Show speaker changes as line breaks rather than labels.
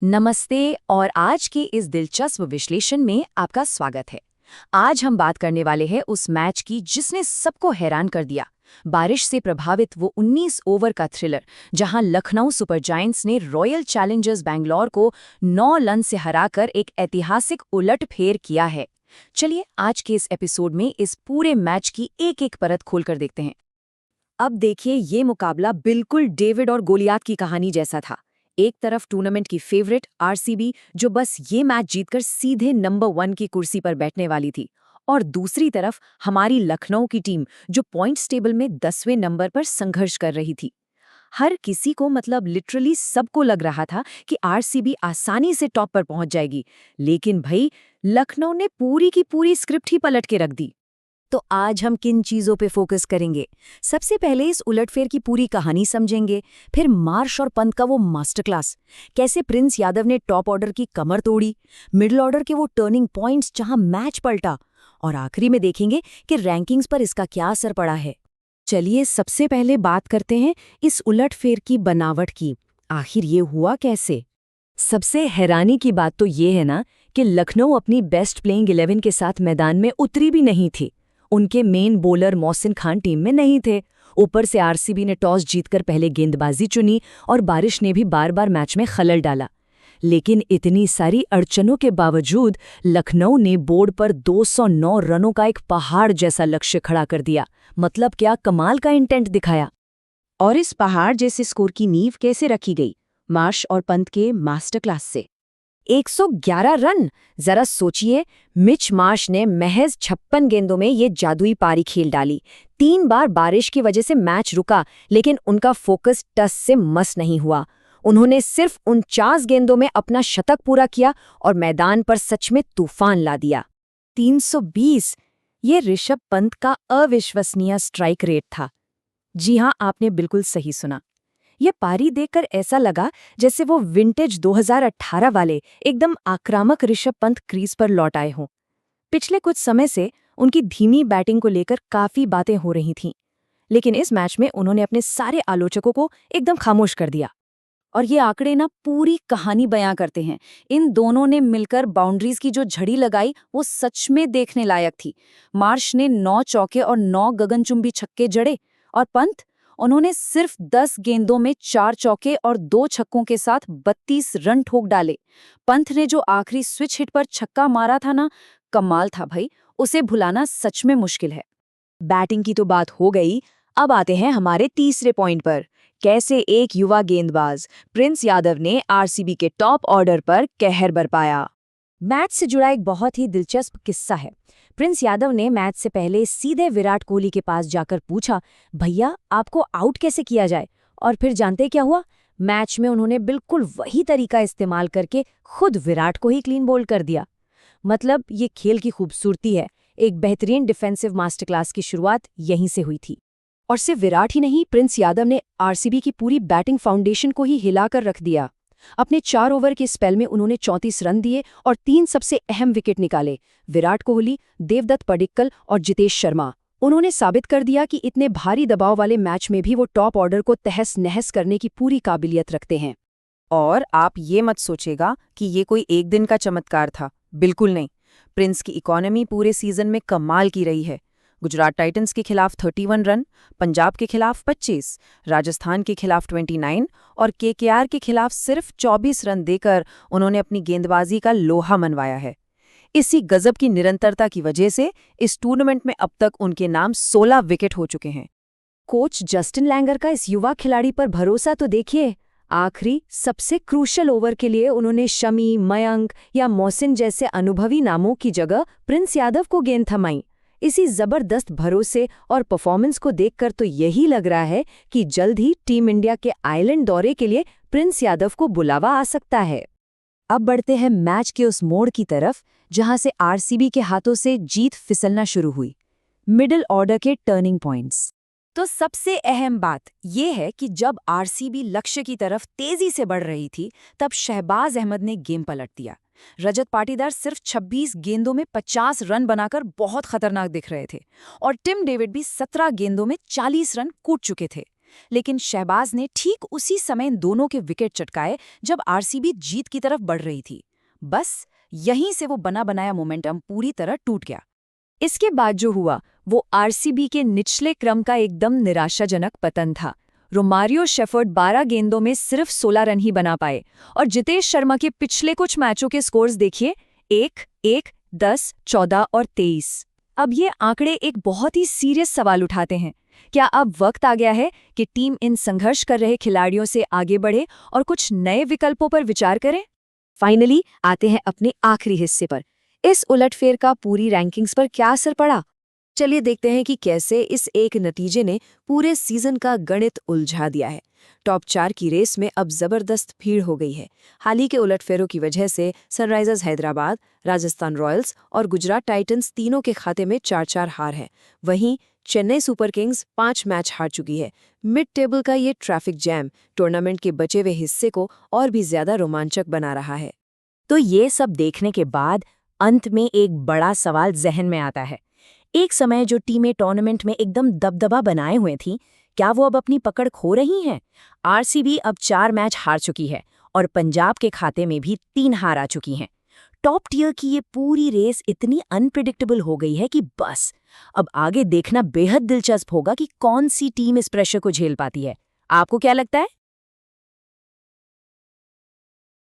नमस्ते और आज के इस दिलचस्प विश्लेषण में आपका स्वागत है। आज हम बात करने वाले हैं उस मैच की जिसने सबको हैरान कर दिया। बारिश से प्रभावित वो 19 ओवर का थ्रिलर जहां लखनऊ सुपर जायंट्स ने रॉयल चैलेंजर्स बैंगलोर को 9 रन से हराकर एक ऐतिहासिक उलटफेर किया है। चलिए आज के इस एपिसोड में इस पूरे मैच की एक-एक परत खोलकर देखते हैं। अब देखिए ये मुकाबला बिल्कुल डेविड और गोलियात की कहानी जैसा था। एक तरफ टूर्नामेंट की फेवरेट आरसीबी जो बस ये मैच जीतकर सीधे नंबर 1 की कुर्सी पर बैठने वाली थी, और दूसरी तरफ हमारी लखनऊ की टीम जो पॉइंट्स टेबल में 10वें नंबर पर संघर्ष कर रही थी। हर किसी को मतलब लिटरली सबको लग रहा था कि आरसीबी आसानी से टॉप पर पहुंच जाएगी, लेकिन भाई लखनऊ ने पूरी की पूरी स्क्रिप्ट ही पलट के रख दी। तो आज हम किन चीज़ों पे फोकस करेंगे? सबसे पहले इस उलटफेर की पूरी कहानी समझेंगे, फिर मार्श और पंत का वो मास्टर क्लास, कैसे प्रिंस यादव ने टॉप ऑर्डर की कमर तोड़ी, मिडिल ऑर्डर के वो टर्निंग पॉइंट्स जहां मैच पलटा, और आखिरी में देखेंगे कि रैंकिंग्स पर इसका क्या असर पड़ा है। चलिए सबसे पहले बात करते हैं इस उलटफेर की बनावट की। आखिर ये हुआ कैसे? सबसे हैरानी की बात तो ये है ना कि लखनऊ अपनी बेस्ट प्लेइंग 11 के साथ मैदान में उतरी भी नहीं थी। उनके main bowler Mohsin Khan team में नहीं थे। ऊपर से आरसीबी ने टॉस जीतकर पहले गेंदबाजी चुनी और बारिश ने भी बार बार मैच में खलल डाला। लेकिन इतनी सारी अड़चनों के बावजूद लखनऊ ने बोर्ड पर 209 रनों का एक पहाड़ जैसा लक्ष्य खड़ा कर दिया। मतलब क्या कमाल का इंटेंट दिखाया। और इस पहाड़ जैसे स्कोर की नींव कैसे रखी गई? मार्श और पंत के मास्टर क्लास से। 111 रन! जरा सोचिए, मिच मार्श ने महज 56 गेंदों में ये जादुई पारी खेल डाली। 3 बार बारिश की वजह से मैच रुका, लेकिन उनका फोकस टस से मस नहीं हुआ। उन्होंने सिर्फ 49 गेंदों में अपना शतक पूरा किया और मैदान पर सच में तूफान ला दिया। 320! ये ऋषभ पंत का अविश्वसनीय स्ट्राइक रेट था। जी हाँ, आपने बिल्कुल सही सुना। ये पारी देखकर ऐसा लगा जैसे वो विंटेज 2018 वाले एकदम आक्रामक ऋषभ पंत क्रीज पर लौट आए हों। पिछले कुछ समय से उनकी धीमी बैटिंग को लेकर काफी बातें हो रही थीं, लेकिन इस मैच में उन्होंने अपने सारे आलोचकों को एकदम खामोश कर दिया। और ये आंकड़े ना पूरी कहानी बयां करते हैं। इन दोनों ने मिलकर बाउंड्रीज की जो झड़ी लगाई वो सच में देखने लायक थी। मार्श ने 9 चौके और 9 गगनचुंबी छक्के जड़े, और पंत, उन्होंने सिर्फ 10 गेंदों में 4 चौके और 2 छक्कों के साथ 32 रन ठोक डाले। पंत ने जो आखिरी स्विच हिट पर छक्का मारा था ना, कमाल था भाई, उसे भुलाना सच में मुश्किल है। बैटिंग की तो बात हो गई, अब आते हैं हमारे तीसरे पॉइंट पर। कैसे एक युवा गेंदबाज प्रिंस यादव ने आरसीबी के टॉप ऑर्डर पर कहर बरपाया। मैच से जुड़ा एक बहुत ही दिलचस्प किस्सा है। प्रिंस यादव ने मैच से पहले सीधे विराट कोहली के पास जाकर पूछा, भैया आपको आउट कैसे किया जाए? और फिर जानते क्या हुआ? मैच में उन्होंने बिल्कुल वही तरीका इस्तेमाल करके खुद विराट को ही क्लीन बोल्ड कर दिया। मतलब ये खेल की खूबसूरती है। एक बेहतरीन डिफेंसिव मास्टरक्लास की शुरुआत यहीं से हुई थी। और सिर्फ विराट ही नहीं, प्रिंस यादव ने आरसीबी की पूरी बैटिंग फाउंडेशन को ही हिलाकर रख दिया। अपने 4 ओवर के स्पेल में उन्होंने 34 रन दिए और 3 सबसे अहम विकेट निकाले, विराट कोहली, देवदत्त पडिक्कल और जितेश शर्मा। उन्होंने साबित कर दिया कि इतने भारी दबाव वाले मैच में भी वो टॉप ऑर्डर को तहस-नहस करने की पूरी काबिलियत रखते हैं। और आप ये मत सोचेगा कि ये कोई एक दिन का चमत्कार था, बिल्कुल नहीं। प्रिंस की इकोनॉमी पूरे सीजन में कमाल की रही है। गुजरात टाइटंस के खिलाफ 31 रन, पंजाब के खिलाफ 25, राजस्थान के खिलाफ 29 और केकेआर के खिलाफ सिर्फ 24 रन देकर उन्होंने अपनी गेंदबाजी का लोहा मनवाया है। इसी गजब की निरंतरता की वजह से इस टूर्नामेंट में अब तक उनके नाम 16 विकेट हो चुके हैं। कोच जस्टिन लैंगर का इस युवा खिलाड़ी पर भरोसा तो देखिए। आखिरी सबसे क्रूशल ओवर के लिए उन्होंने शमी, मयंक या मोहसिन जैसे अनुभवी नामों की जगह प्रिंस यादव को गेंद थमाई। इसी जबरदस्त भरोसे और परफॉर्मेंस को देखकर तो यही लग रहा है कि जल्द ही टीम इंडिया के आइलैंड दौरे के लिए प्रिंस यादव को बुलावा आ सकता है। अब बढ़ते हैं मैच के उस मोड़ की तरफ जहां से आरसीबी के हाथों से जीत फिसलना शुरू हुई, मिडिल ऑर्डर के टर्निंग पॉइंट्स। तो सबसे अहम बात यह है कि जब आरसीबी लक्ष्य की तरफ तेजी से बढ़ रही थी, तब शहबाज अहमद ने गेम पलट दिया। रजत पाटीदार सिर्फ 26 गेंदों में 50 रन बनाकर बहुत खतरनाक दिख रहे थे, और टिम डेविड भी 17 गेंदों में 40 रन कूट चुके थे। लेकिन शहबाज ने ठीक उसी समय दोनों के विकेट चटकाए जब आरसीबी जीत की तरफ बढ़ रही थी। बस यहीं से वो बना बनाया मोमेंटम पूरी तरह टूट गया। इसके बाद जो हुआ वो आरसीबी के निचले क्रम का एकदम निराशाजनक पतन था। रोमारियो शेफर्ड 12 गेंदों में सिर्फ 16 रन ही बना पाए और जितेश शर्मा के पिछले कुछ मैचों के स्कोर्स देखिए, 1-1, 10, 14 और 23। अब ये आंकड़े एक बहुत ही सीरियस सवाल उठाते हैं। क्या अब वक्त आ गया है कि टीम इन संघर्ष कर रहे खिलाड़ियों से आगे बढ़े और कुछ नए विकल्पों पर विचार करे? फाइनली आते हैं अपने आखिरी हिस्से पर। इस उलटफेर का पूरी रैंकिंग्स पर क्या असर पड़ा? चलिए देखते हैं कि कैसे इस एक नतीजे ने पूरे सीजन का गणित उलझा दिया है। टॉप 4 की रेस में अब जबरदस्त भीड़ हो गई है। हाल ही के उलटफेरों की वजह से सनराइजर्स हैदराबाद, राजस्थान रॉयल्स और गुजरात टाइटंस तीनों के खाते में 4-4 हार हैं। वहीं चेन्नई सुपर किंग्स 5 मैच हार चुकी है। मिड टेबल का ये ट्रैफिक जैम टूर्नामेंट के बचे हुए हिस्से को और भी ज्यादा रोमांचक बना रहा है। तो ये सब देखने के बाद अंत में एक बड़ा सवाल जहन में आता है। एक समय जो टीमें टूर्नामेंट में एकदम दबदबा बनाए हुए थीं, क्या वो अब अपनी पकड़ खो रही हैं? आरसीबी अब 4 मैच हार चुकी है और पंजाब के खाते में भी 3 हार आ चुकी हैं। टॉप टियर की ये पूरी रेस इतनी अनप्रिडिक्टेबल हो गई है कि बस अब आगे देखना बेहद दिलचस्प होगा कि कौन सी टीम इस प्रेशर को झेल पाती है। आपको क्या लगता है?